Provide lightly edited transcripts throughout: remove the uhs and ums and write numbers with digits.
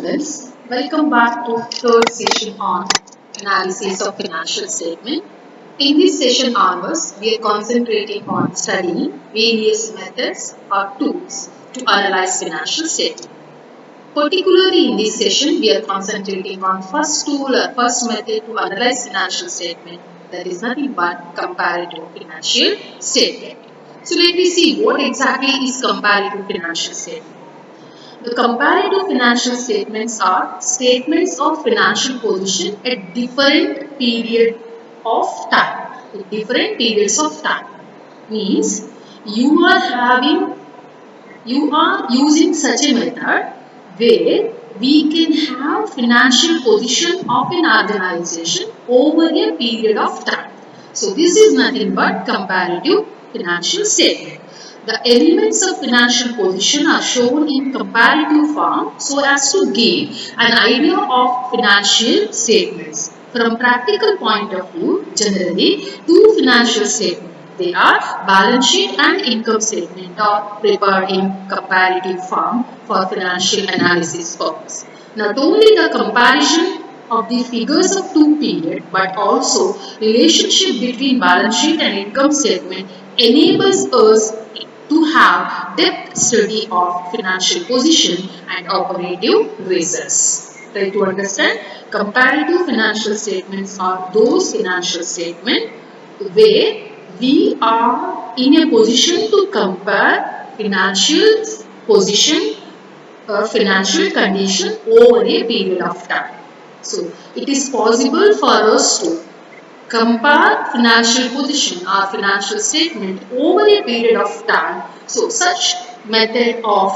students, welcome back to third session on analysis of financial statement. In this session onwards, we are concentrating on studying various methods or tools to analyze financial statement. Particularly in this session, we are concentrating on first tool or first method to analyze financial statement, that is nothing but comparative financial statement. So let me see what exactly is comparative financial statement. The comparative financial statements are statements of financial position at different period of time. At different periods of time means you are having you are using such a method where we can have financial position of an organization over a period of time. So this is nothing but comparative financial statement. The elements of financial position are shown in comparative form so as to give an idea of financial statements. From practical point of view, generally two financial statements, they are balance sheet and income statement, are prepared in comparative form for financial analysis purpose. Not only the comparison of the figures of two periods but also relationship between balance sheet and income statement enables us to have depth study of financial position and operative results. Try to understand. Comparative financial statements are those financial statements where we are in a position to compare financial position or financial condition over a period of time. So, it is possible for us to compare financial position or financial statement over a period of time. So, such method of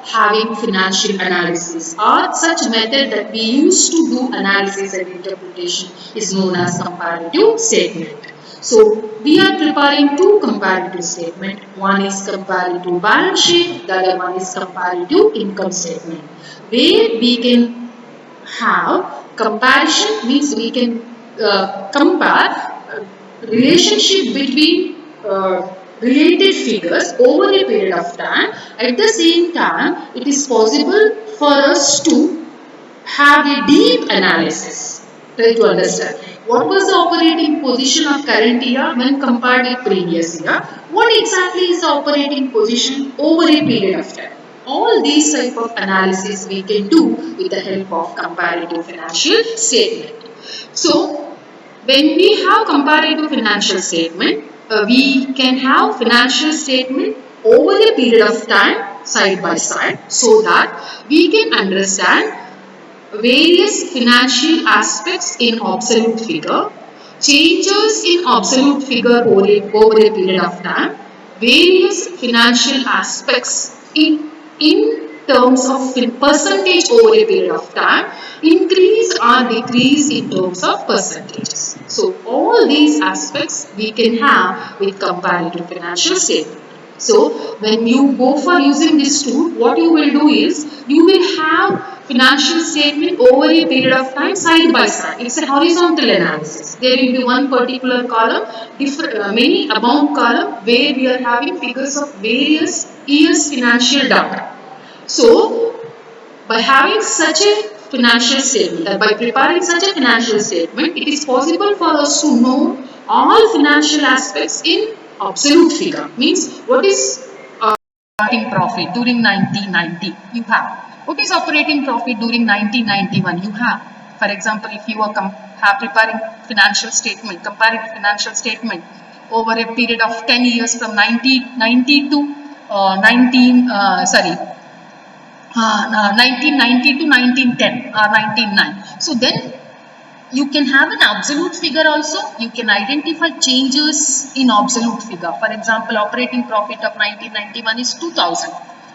having financial analysis or such method that we use to do analysis and interpretation is known as comparative statement. So, we are preparing two comparative statements. One is comparative balance sheet, the other one is comparative income statement. Where we can have comparison means we can compare relationship between related figures over a period of time. At the same time, it is possible for us to have a deep analysis. Try to understand what was the operating position of current year when compared with previous year. What exactly is the operating position over a period of time? All these type of analysis we can do with the help of comparative financial statement. So, when we have comparative financial statement, we can have financial statement over a period of time side by side so that we can understand various financial aspects in absolute figure, changes in absolute figure over a period of time, various financial aspects in terms of percentage over a period of time, increase or decrease in terms of percentages. So, all these aspects we can have with comparative financial statement. So, when you go for using this tool, what you will do is, you will have financial statement over a period of time side by side. It's a horizontal analysis. There will be one particular column, many amount column where we are having figures of various years financial data. So, by having such a financial statement, by preparing such a financial statement, it is possible for us to know all financial aspects in absolute figure. Means what is operating profit during 1990 you have. What is operating profit during 1991 you have. For example, if you are preparing financial statement, comparative financial statement over a period of 10 years from 1990 to 1990 to 1910 or 1909. So then you can have an absolute figure also. You can identify changes in absolute figure. For example, operating profit of 1991 is 2000.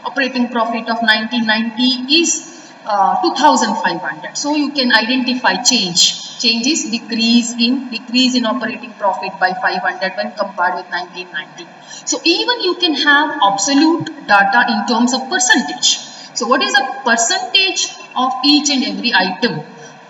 Operating profit of 1990 is 2500. So you can identify changes, decrease in operating profit by 500 when compared with 1990. So even you can have absolute data in terms of percentage. So what is the percentage of each and every item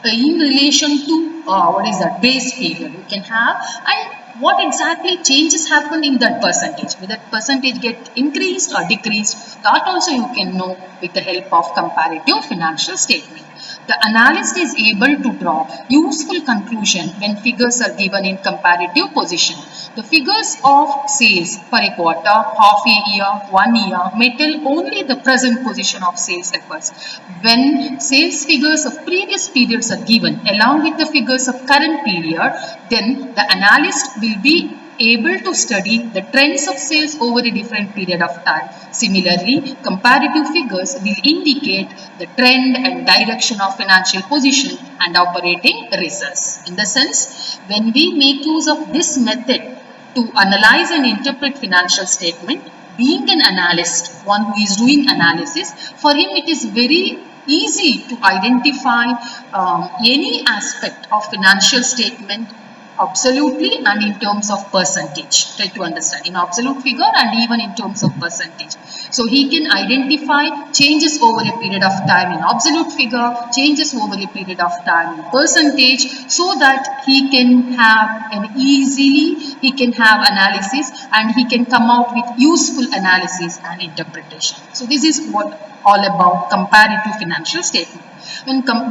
in relation to what is that base period you can have, and what exactly changes happen in that percentage, whether that percentage get increased or decreased, that also you can know with the help of comparative financial statement. The analyst is able to draw useful conclusion when figures are given in comparative position. The figures of sales for a quarter, half a year, 1 year may tell only the present position of sales efforts. When sales figures of previous periods are given along with the figures of current period, then the analyst will be able to study the trends of sales over a different period of time. Similarly, comparative figures will indicate the trend and direction of financial position and operating results. In the sense, when we make use of this method to analyze and interpret financial statement, being an analyst, one who is doing analysis, for him it is very easy to identify any aspect of financial statement absolutely and in terms of percentage. Try to understand in absolute figure and even in terms of percentage. So he can identify changes over a period of time in absolute figure, changes over a period of time in percentage, so that he can have analysis and he can come out with useful analysis and interpretation. So this is what all about comparative financial statement.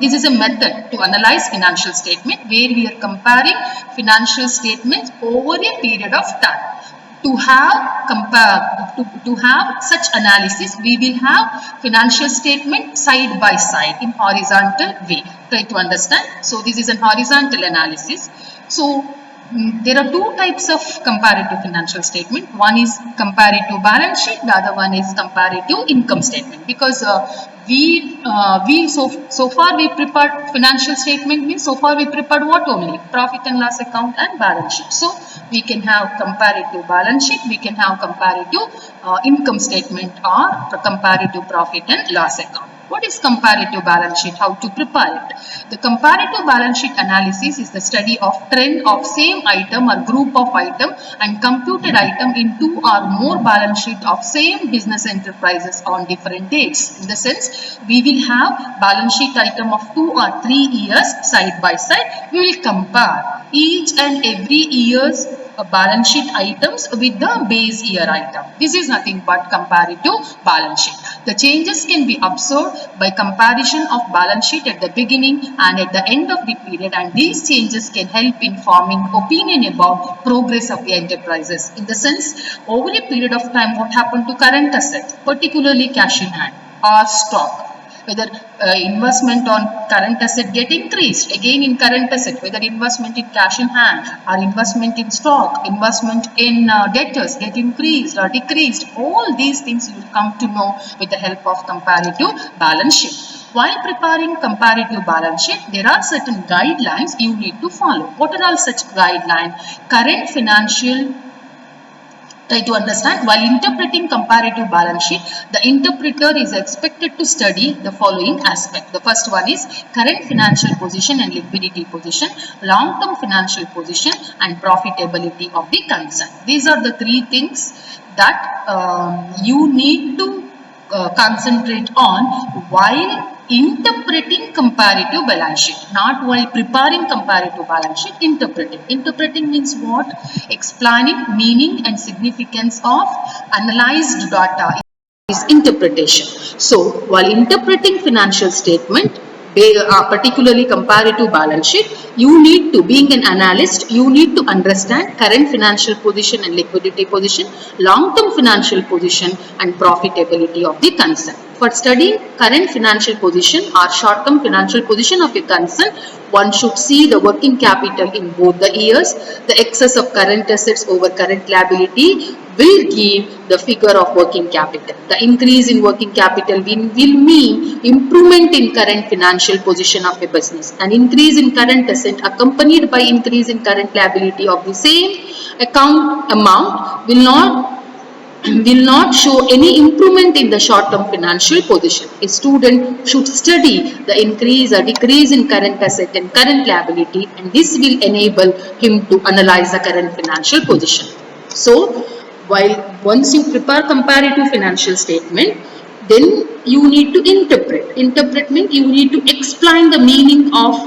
This is a method to analyze financial statement where we are comparing financial statements over a period of time. To have such analysis, we will have financial statement side by side in horizontal way. Try to understand. So this is an horizontal analysis. So there are two types of comparative financial statement. One is comparative balance sheet, the other one is comparative income statement. Because so far we prepared financial statement means so far we prepared what only? Profit and loss account and balance sheet. So we can have comparative balance sheet, we can have comparative income statement or comparative profit and loss account. What is comparative balance sheet? How to prepare it? The comparative balance sheet analysis is the study of trend of same item or group of item and computed item in two or more balance sheet of same business enterprises on different dates. In the sense, we will have balance sheet item of 2 or 3 years side by side. We will compare each and every year's balance sheet items with the base year item. This is nothing but comparative balance sheet. The changes can be observed by comparison of balance sheet at the beginning and at the end of the period, and these changes can help in forming opinion about progress of the enterprises. In the sense, over a period of time, what happened to current asset, particularly cash in hand or stock, whether investment on current asset get increased, again in current asset, whether investment in cash in hand or investment in stock, investment in debtors get increased or decreased. All these things you will come to know with the help of comparative balance sheet. While preparing comparative balance sheet, there are certain guidelines you need to follow. What are all such guidelines? Current financial. Try to understand. While interpreting comparative balance sheet, the interpreter is expected to study the following aspect. The first one is current financial position and liquidity position, long-term financial position and profitability of the concern. These are the three things that you need to concentrate on while interpreting comparative balance sheet, not while preparing comparative balance sheet. Interpreting means what? Explaining meaning and significance of analyzed data is interpretation. So while interpreting financial statement, particularly comparative balance sheet, you need to, being an analyst, you need to understand current financial position and liquidity position, long-term financial position and profitability of the concern. For studying current financial position or short-term financial position of a concern, one should see the working capital in both the years. The excess of current assets over current liability will give the figure of working capital. The increase in working capital will mean improvement in current financial position of a business. An increase in current asset accompanied by increase in current liability of the same account amount will not show any improvement in the short-term financial position. A student should study the increase or decrease in current asset and current liability, and this will enable him to analyze the current financial position. So, once you prepare comparative financial statement, then you need to interpret. Interpret means you need to explain the meaning of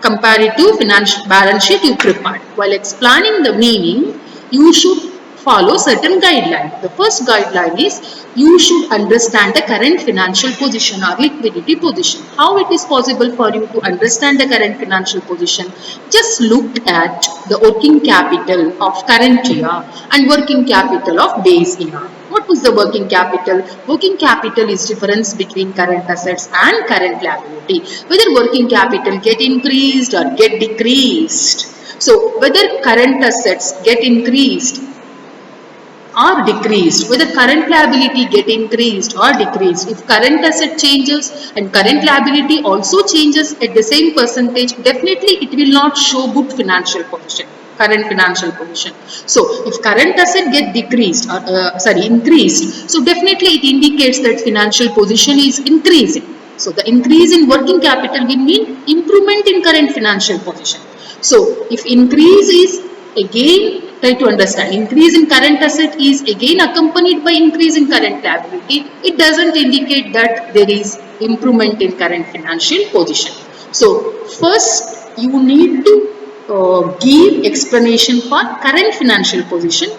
comparative financial balance sheet you prepared. While explaining the meaning, you should follow certain guidelines. The first guideline is you should understand the current financial position or liquidity position. How it is possible for you to understand the current financial position? Just look at the working capital of current year and working capital of base year. What was the working capital? Working capital is difference between current assets and current liability. Whether working capital get increased or get decreased. So whether current assets get increased or decreased, whether current liability get increased or decreased. If current asset changes and current liability also changes at the same percentage, definitely it will not show good financial position. Current financial position. So if current asset get decreased or increased, so definitely it indicates that financial position is increasing. So the increase in working capital will mean improvement in current financial position. So if increase is again, try to understand, increase in current asset is again accompanied by increase in current liability, it doesn't indicate that there is improvement in current financial position. So first you need to give explanation for current financial position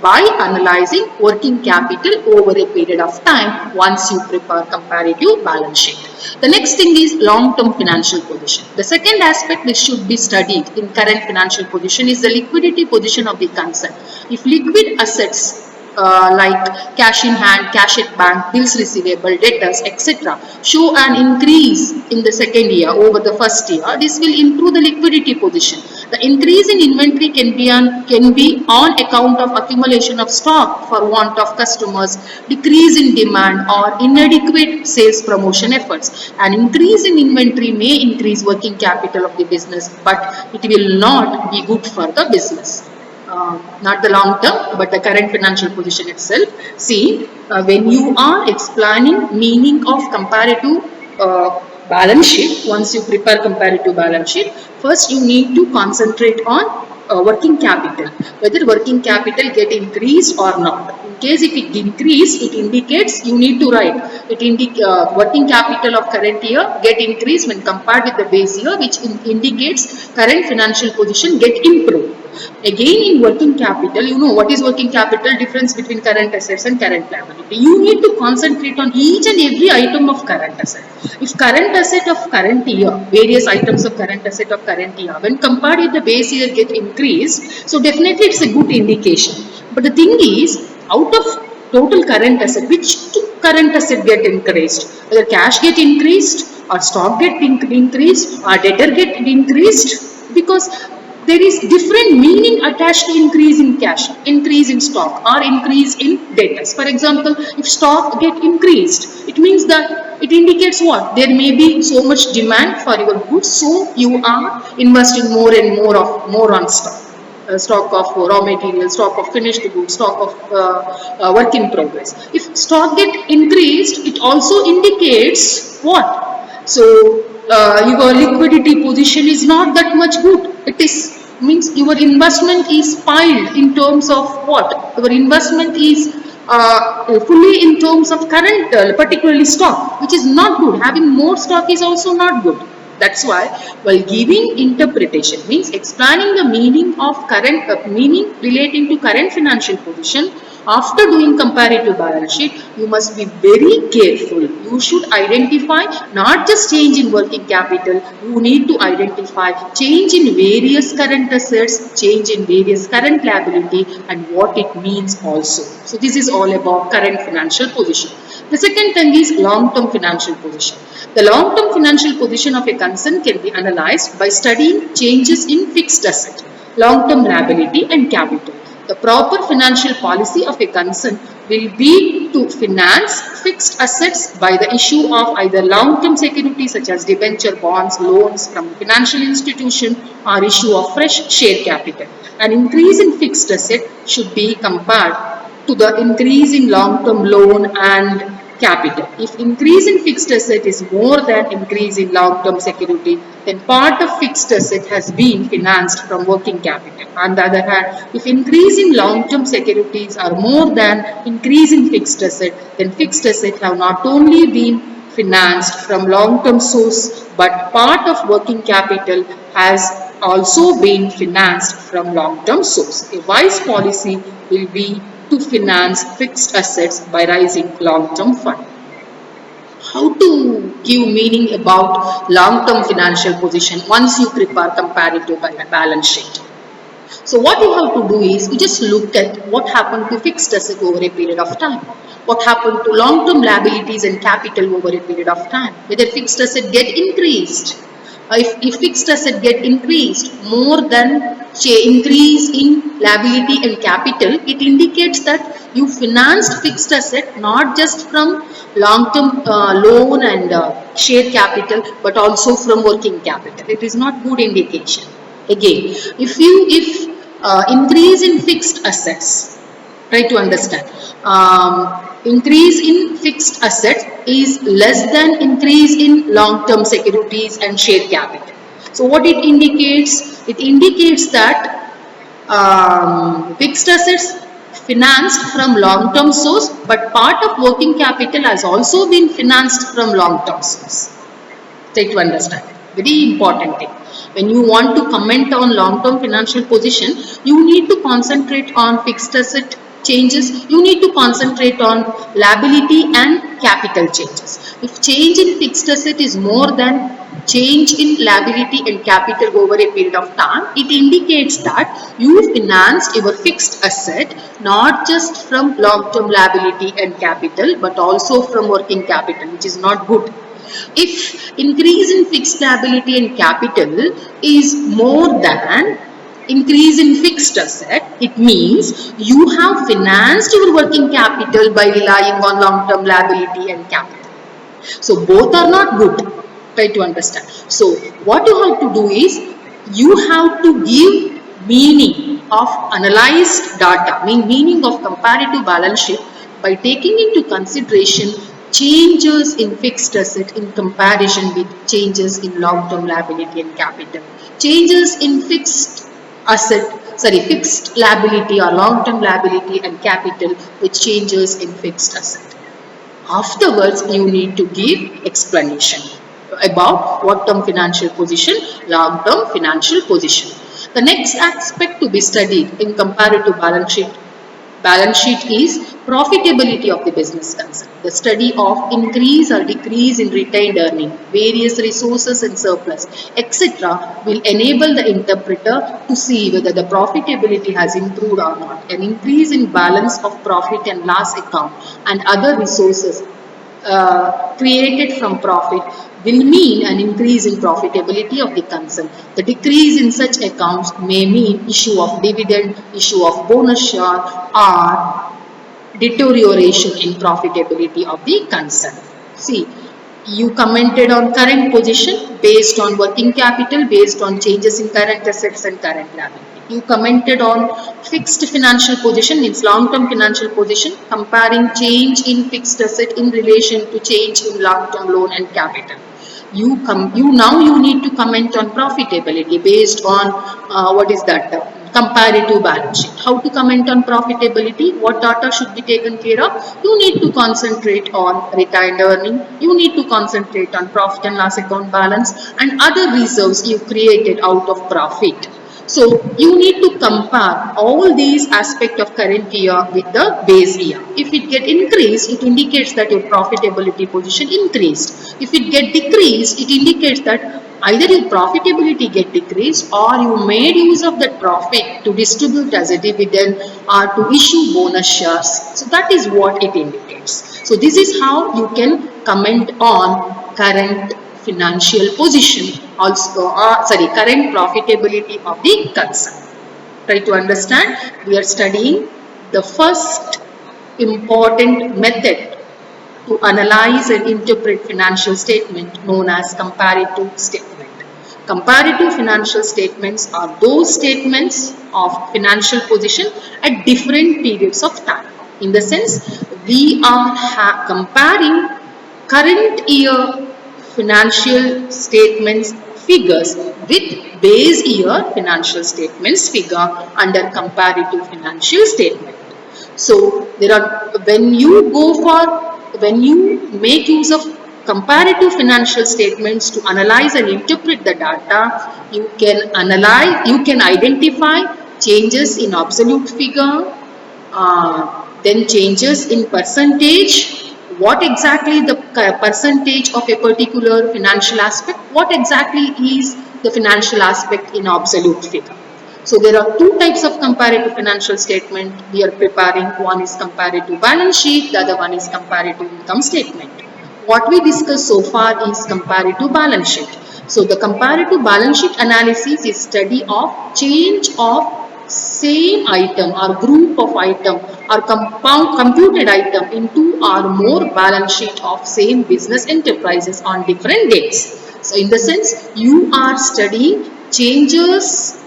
by analyzing working capital over a period of time once you prepare comparative balance sheet. The next thing is long-term financial position. The second aspect which should be studied in current financial position is the liquidity position of the concern. If liquid assets like cash in hand, cash at bank, bills receivable, debtors, etc. show an increase in the second year over the first year, this will improve the liquidity position. The increase in inventory can be on account of accumulation of stock for want of customers, decrease in demand or inadequate sales promotion efforts. An increase in inventory may increase working capital of the business, but it will not be good for the business. Not the long term, but the current financial position itself. See, when you are explaining meaning of comparative balance sheet, once you prepare comparative balance sheet, first you need to concentrate on working capital, whether working capital get increased or not. In case if it increased, it indicates you need to write it working capital of current year get increased when compared with the base year, which indicates current financial position get improved. Again, in working capital, you know what is working capital, difference between current assets and current liability. You need to concentrate on each and every item of current asset. If current asset of current year, various items of current asset of current year, when compared with the base year get increased, so definitely it's a good indication. But the thing is, out of total current asset, which current asset get increased? Whether cash get increased or stock get increased or debtor get increased? Because there is different meaning attached to increase in cash, increase in stock or increase in debtors. For example, if stock get increased, it means that it indicates what? There may be so much demand for your goods, so you are investing more and more on stock. Stock of raw materials, stock of finished goods, stock of work in progress. If stock get increased, it also indicates what? So your liquidity position is not that much good. It is means your investment is piled in terms of what? Your investment is fully in terms of current, particularly stock, which is not good. Having more stock is also not good. That's why while giving interpretation, means explaining the meaning of current meaning relating to current financial position, after doing comparative balance sheet, you must be very careful. You should identify not just change in working capital, you need to identify change in various current assets, change in various current liability and what it means also. So this is all about current financial position. The second thing is long-term financial position. The long-term financial position of a concern can be analyzed by studying changes in fixed asset, long-term liability and capital. The proper financial policy of a concern will be to finance fixed assets by the issue of either long-term securities such as debenture, bonds, loans from financial institution or issue of fresh share capital. An increase in fixed asset should be compared to the increase in long-term loan and capital. If increase in fixed asset is more than increase in long-term security, then part of fixed asset has been financed from working capital. On the other hand, if increase in long-term securities are more than increase in fixed asset, then fixed asset have not only been financed from long-term source, but part of working capital has also being financed from long-term source. A wise policy will be to finance fixed assets by raising long-term fund. How to give meaning about long-term financial position once you prepare comparative balance sheet. So what you have to do is you just look at what happened to fixed asset over a period of time. What happened to long-term liabilities and capital over a period of time. Whether fixed asset get increased. If fixed asset get increased more than increase in liability and capital, it indicates that you financed fixed asset not just from long-term loan and share capital but also from working capital. It is not good indication. Again, if increase in fixed assets, try to understand. Increase in fixed assets is less than increase in long-term securities and share capital. So what it indicates? It indicates that fixed assets financed from long-term source, but part of working capital has also been financed from long-term source. Try to understand. Very important thing. When you want to comment on long-term financial position, you need to concentrate on fixed asset changes. You need to concentrate on liability and capital changes. If change in fixed asset is more than change in liability and capital over a period of time, it indicates that you financed your fixed asset not just from long-term liability and capital but also from working capital, which is not good. If increase in fixed liability and capital is more than increase in fixed asset, it means you have financed your working capital by relying on long-term liability and capital. So both are not good. Try to understand. So what you have to do is you have to give meaning of analyzed data, meaning of comparative balance sheet by taking into consideration changes in fixed asset in comparison with changes in long-term liability and capital. Changes in fixed liability or long-term liability and capital with changes in fixed asset. Afterwards, you need to give explanation about short-term financial position, long-term financial position. The next aspect to be studied in comparative balance sheet is profitability of the business concern. The study of increase or decrease in retained earning, various resources and surplus, etc. will enable the interpreter to see whether the profitability has improved or not. An increase in balance of profit and loss account and other resources created from profit will mean an increase in profitability of the concern. The decrease in such accounts may mean issue of dividend, issue of bonus share, or deterioration in profitability of the concern. See, you commented on current position based on working capital, based on changes in current assets and current liability. You commented on fixed financial position, means long-term financial position, comparing change in fixed asset in relation to change in long-term loan and capital. You need to comment on profitability based on comparative balance sheet. How to comment on profitability? What data should be taken care of? You need to concentrate on retained earning. You need to concentrate on profit and loss account balance and other reserves you created out of profit. So you need to compare all these aspects of current year with the base year. If it get increased, it indicates that your profitability position increased. If it get decreased, it indicates that either your profitability get decreased or you made use of that profit to distribute as a dividend or to issue bonus shares. So that is what it indicates. So this is how you can comment on current financial position, also current profitability of the concern. Try to understand. We are studying the first important method to analyze and interpret financial statement known as comparative statement. Comparative financial statements are those statements of financial position at different periods of time. In the sense, we are comparing current year financial statements figures with base year financial statements figure under comparative financial statement. So when you make use of comparative financial statements to analyze and interpret the data. You can identify changes in absolute figure, then changes in percentage, what exactly the percentage of a particular financial aspect, what exactly is the financial aspect in absolute figure. So there are two types of comparative financial statement we are preparing. One is comparative balance sheet, the other one is comparative income statement. What we discussed so far is comparative balance sheet. So the comparative balance sheet analysis is study of change of same item or group of item or computed item in two or more balance sheet of same business enterprises on different dates. So in the sense, you are studying changes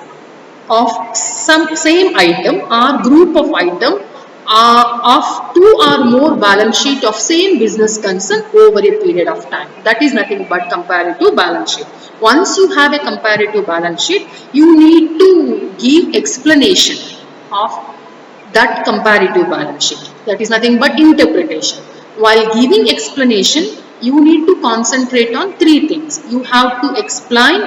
of some same item or group of item of two or more balance sheet of same business concern over a period of time. That is nothing but comparative balance sheet. Once you have a comparative balance sheet, you need to give explanation of that comparative balance sheet. That is nothing but interpretation. While giving explanation, you need to concentrate on three things. You have to explain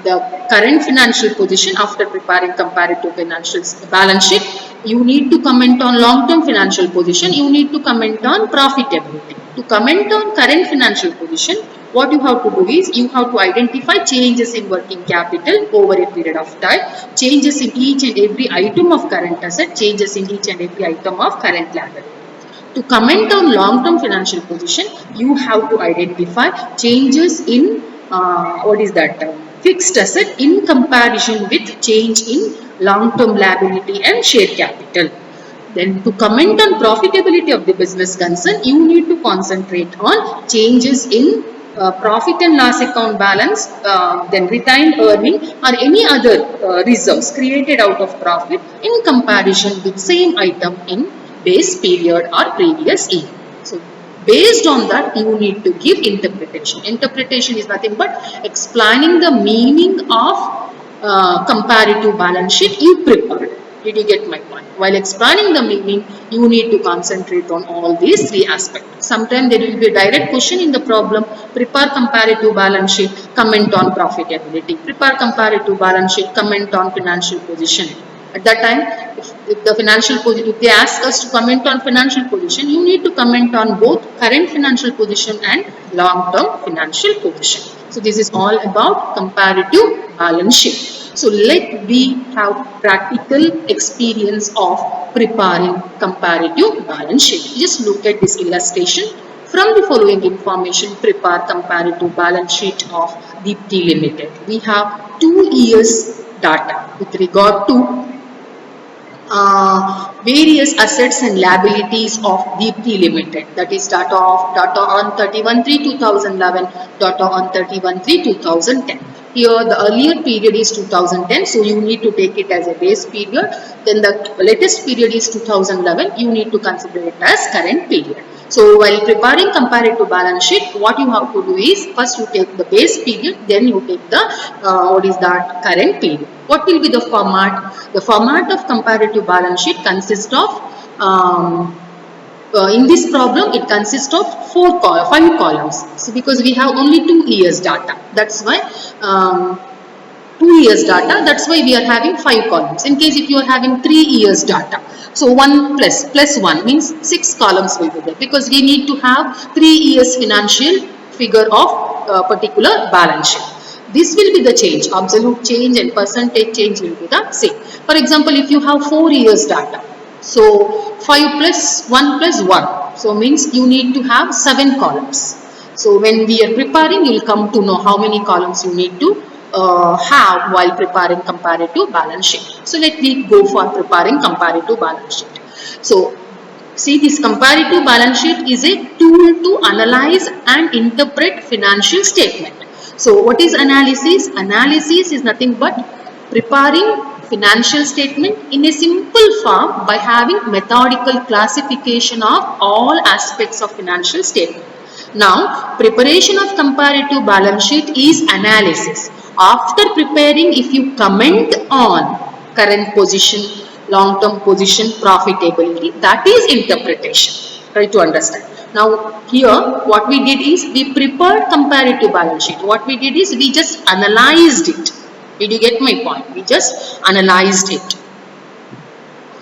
the current financial position after preparing comparative financial balance sheet. You need to comment on long-term financial position. You need to comment on profitability. To comment on current financial position, what you have to do is you have to identify changes in working capital over a period of time, changes in each and every item of current asset, changes in each and every item of current liability. To comment on long-term financial position, you have to identify changes in fixed asset in comparison with change in long-term liability and share capital. Then to comment on profitability of the business concern, you need to concentrate on changes in profit and loss account balance, then retained earning or any other reserves created out of profit in comparison with same item in base period or previous year. So based on that, you need to give interpretation. Interpretation is nothing but explaining the meaning of comparative balance sheet you prepared. Did you get my point? While explaining the meaning, you need to concentrate on all these three aspects. Sometimes there will be a direct question in the problem. Prepare comparative balance sheet, comment on profitability. Prepare comparative balance sheet, comment on financial position. At that time, if they ask us to comment on financial position, you need to comment on both current financial position and long-term financial position. So this is all about comparative balance sheet. So let we have practical experience of preparing comparative balance sheet. Just look at this illustration. From the following information, prepare comparative balance sheet of Deepti Limited. We have 2 years data with regard to various assets and liabilities of Deepti Limited. That is data on 31/3/2011, data on 31/3/2010. Here the earlier period is 2010, so you need to take it as a base period. Then the latest period is 2011, you need to consider it as current period. So while preparing comparative balance sheet, what you have to do is first you take the base period, then you take the current period. What will be the format? The format of comparative balance sheet consists of in this problem it consists of 5 columns. So because we have only 2 years data, that's why 2 years data, that's why we are having 5 columns. In case if you are having 3 years data, so 1 plus 1 means 6 columns will be there, because we need to have 3 years financial figure of particular balance sheet. This will be the change, absolute change and percentage change will be the same. For example, if you have 4 years data, so 5 plus 1 plus 1, so means you need to have 7 columns. So when we are preparing, you will come to know how many columns you need to have while preparing comparative balance sheet. So let me go for preparing comparative balance sheet. So see, this comparative balance sheet is a tool to analyze and interpret financial statement. So what is analysis? Analysis is nothing but preparing financial statement in a simple form by having methodical classification of all aspects of financial statement. Now, preparation of comparative balance sheet is analysis. After preparing, if you comment on current position, long-term position, profitability, that is interpretation. Try to understand. Now here what we did is we prepared comparative balance sheet. What we did is we just analyzed it. Did you get my point? We just analyzed it.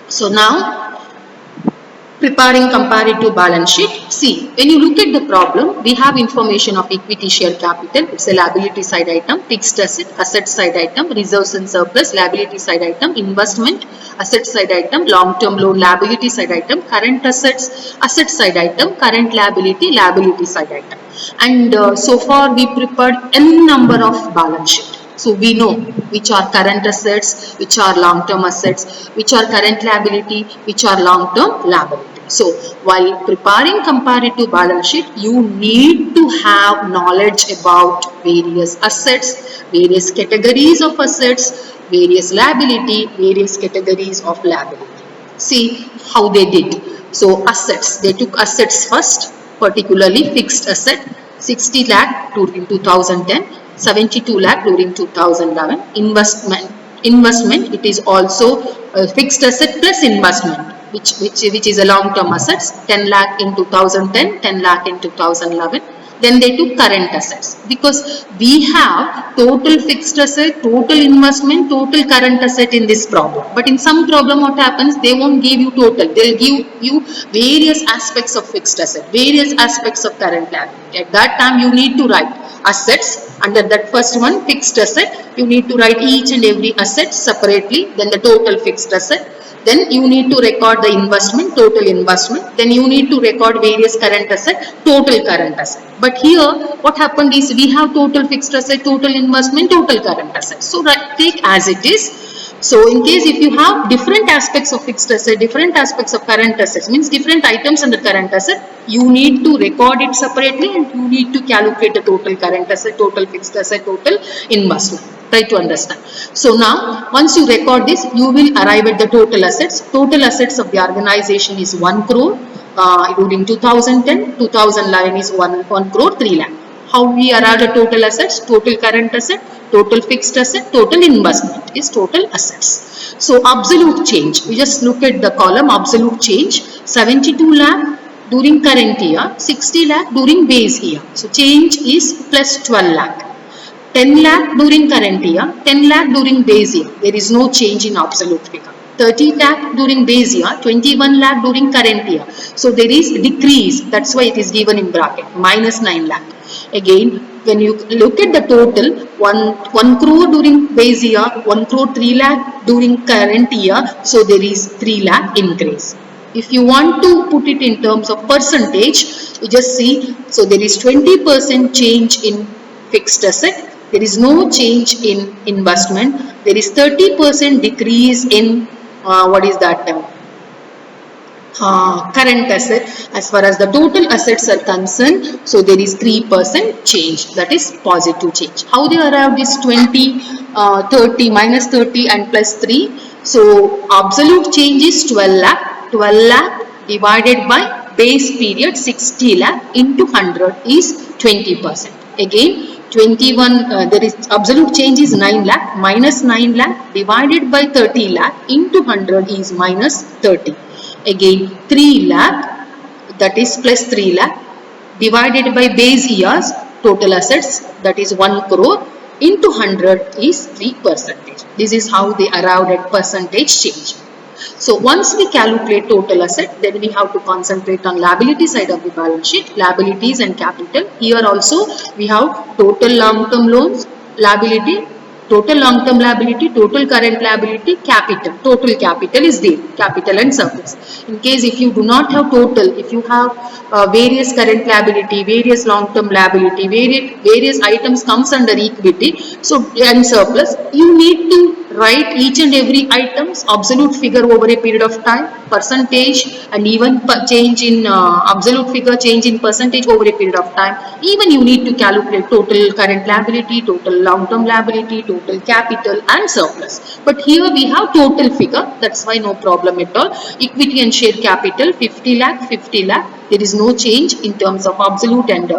So now preparing comparative balance sheet. See, when you look at the problem, we have information of equity share capital. It's a liability side item, fixed asset side item, reserves and surplus, liability side item, investment, asset side item, long-term loan, liability side item, current assets, asset side item, current liability side item. And so far we prepared n number of balance sheet. So we know which are current assets, which are long-term assets, which are current liability, which are long-term liability. So while preparing comparative balance sheet, you need to have knowledge about various assets, various categories of assets, various liability, various categories of liability. See how they did. So assets, they took assets first, particularly fixed asset, 60 lakh during 2010. 72 lakh during 2011. Investment, it is also a fixed asset plus investment, which is a long-term assets, 10 lakh in 2010, 10 lakh in 2011. Then they took current assets, because we have total fixed asset, total investment, total current asset in this problem. But in some problem what happens, they won't give you total, they'll give you various aspects of fixed asset, various aspects of current liability. At that time you need to write assets. Under that first one, fixed asset, you need to write each and every asset separately, then the total fixed asset. Then you need to record the investment, total investment. Then you need to record various current asset, total current asset. But here what happened is we have total fixed asset, total investment, total current asset. So take as it is. So in case if you have different aspects of fixed asset, different aspects of current assets, means different items under current asset, you need to record it separately and you need to calculate the total current asset, total fixed asset, total investment. Try to understand. So now once you record this, you will arrive at the total assets. Total assets of the organization is 1 crore during 2010, 2011 is 1 crore 3 lakh. How we arrived at total assets? Total current asset, total fixed asset, total investment is total assets. So absolute change, we just look at the column absolute change, 72 lakh during current year, 60 lakh during base year. So change is plus 12 lakh. 10 lakh during current year, 10 lakh during base year, there is no change in absolute figure. 30 lakh during base year, 21 lakh during current year. So there is decrease, that's why it is given in bracket, minus 9 lakh. Again, when you look at the total, 1 crore during base year, 1 crore 3 lakh during current year, so there is 3 lakh increase. If you want to put it in terms of percentage, you just see, so there is 20% change in fixed asset, there is no change in investment, there is 30% decrease in what is that term? Current asset. As far as the total assets are concerned, so there is 3% change, that is positive change. How they arrived is 20, 30, minus 30 and plus 3. So absolute change is 12 lakh. 12 lakh divided by base period 60 lakh into 100 is 20%. Again 21, there is absolute change is 9 lakh, minus 9 lakh divided by 30 lakh into 100 is minus 30. Again 3 lakh, that is plus 3 lakh divided by base years total assets, that is 1 crore into 100 is 3%. This is how they arrived at percentage change. So once we calculate total asset, then we have to concentrate on liability side of the balance sheet, liabilities and capital. Here also we have total long-term loans, liability, total long-term liability, total current liability, capital. Total capital is there, capital and surplus. In case if you do not have total, if you have various current liability, various long-term liability, various items comes under equity, so and surplus, you need to write each and every item's absolute figure over a period of time, percentage, and even change in absolute figure, change in percentage over a period of time. Even you need to calculate total current liability, total long-term liability, total capital and surplus. But here we have total figure, that's why no problem at all. Equity and share capital 50 lakh, 50 lakh. There is no change in terms of absolute and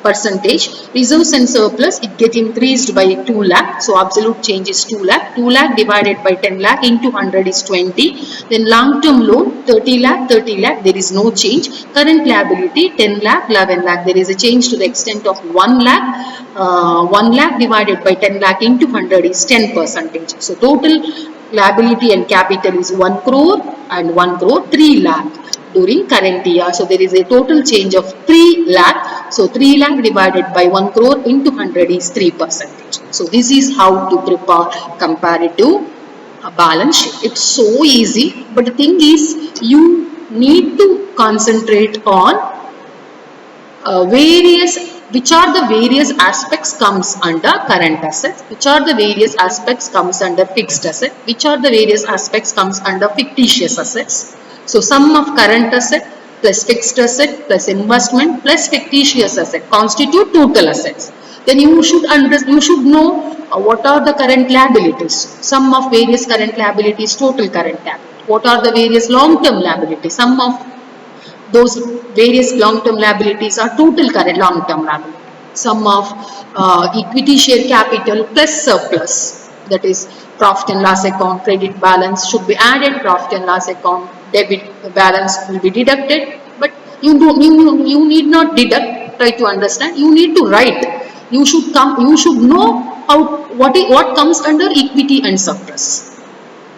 percentage. Reserves and surplus, it get increased by 2 lakh. So absolute change is 2 lakh. 2 lakh divided by 10 lakh into 100 is 20. Then long term loan 30 lakh, 30 lakh, there is no change. Current liability 10 lakh, 11 lakh, there is a change to the extent of 1 lakh. 1 lakh divided by 10 lakh into 100 is 10%. So total liability and capital is 1 crore and 1 crore 3 lakh during current year. So there is a total change of 3 lakh. So 3 lakh divided by 1 crore into 100 is 3%. So this is how to prepare comparative balance sheet. It's so easy, but the thing is you need to concentrate on which are the various aspects comes under current assets, which are the various aspects comes under fixed asset, which are the various aspects comes under fictitious assets. So sum of current asset plus fixed asset plus investment plus fictitious asset constitute total assets. Then you should know what are the current liabilities. Sum of various current liabilities, total current liability. What are the various long-term liabilities? Sum of those various long-term liabilities are total current long-term liability. Sum of equity share capital plus surplus, that is profit and loss account credit balance should be added, profit and loss account debit balance will be deducted, but you need not deduct. Try to understand, you need to write. You should know what comes under equity and surplus.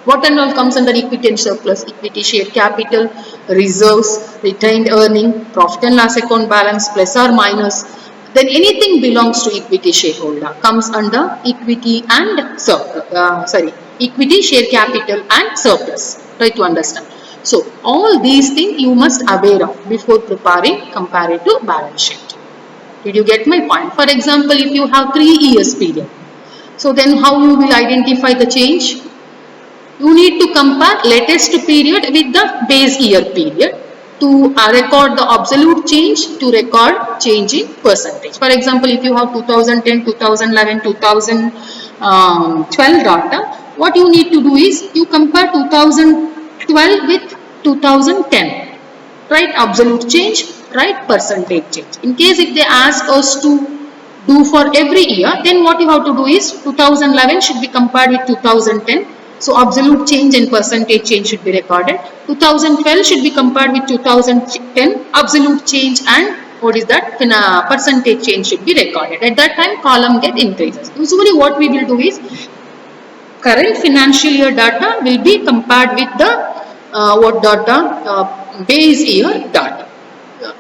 What and all comes under equity and surplus? Equity share capital, reserves, retained earning, profit and loss account balance plus or minus. Then anything belongs to equity shareholder comes under equity and surplus. Equity share capital and surplus. Try to understand. So all these things you must aware of before preparing comparative balance sheet. Did you get my point? For example, if you have 3 years period, so then how you will identify the change? You need to compare latest period with the base year period to record the absolute change, to record change in percentage. For example, if you have 2010, 2011, 2012 data, what you need to do is you compare 2012 with 2010. Right, absolute change, right, percentage change. In case if they ask us to do for every year, then what you have to do is 2011 should be compared with 2010. So absolute change and percentage change should be recorded. 2012 should be compared with 2010. Absolute change and what is that? Percentage change should be recorded. At that time, column get increases. Usually what we will do is current financial year data will be compared with the base year data.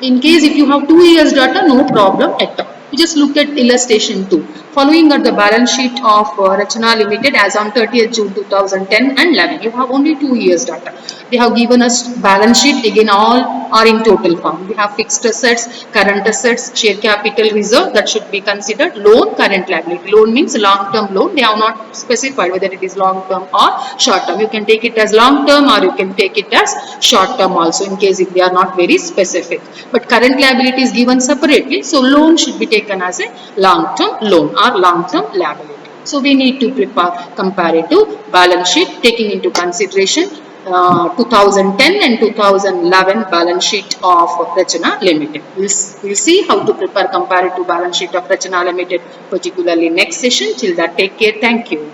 In case if you have 2 years data, no problem at all. You just look at illustration 2. Following are the balance sheet of Rachana Limited as on 30th June 2010 and 11. You have only 2 years data. They have given us balance sheet, again all are in total form. We have fixed assets, current assets, share capital, reserve, that should be considered. Loan, current liability. Loan means long term loan. They have not specified whether it is long term or short term. You can take it as long term or you can take it as short term also, in case if they are not very specific. But current liability is given separately, so loan should be taken as a long term loan or long term liability. So we need to prepare comparative balance sheet taking into consideration 2010 and 2011 balance sheet of Rachana Limited. We'll see how to prepare comparative balance sheet of Rachana Limited particularly next session. Till that, take care. Thank you.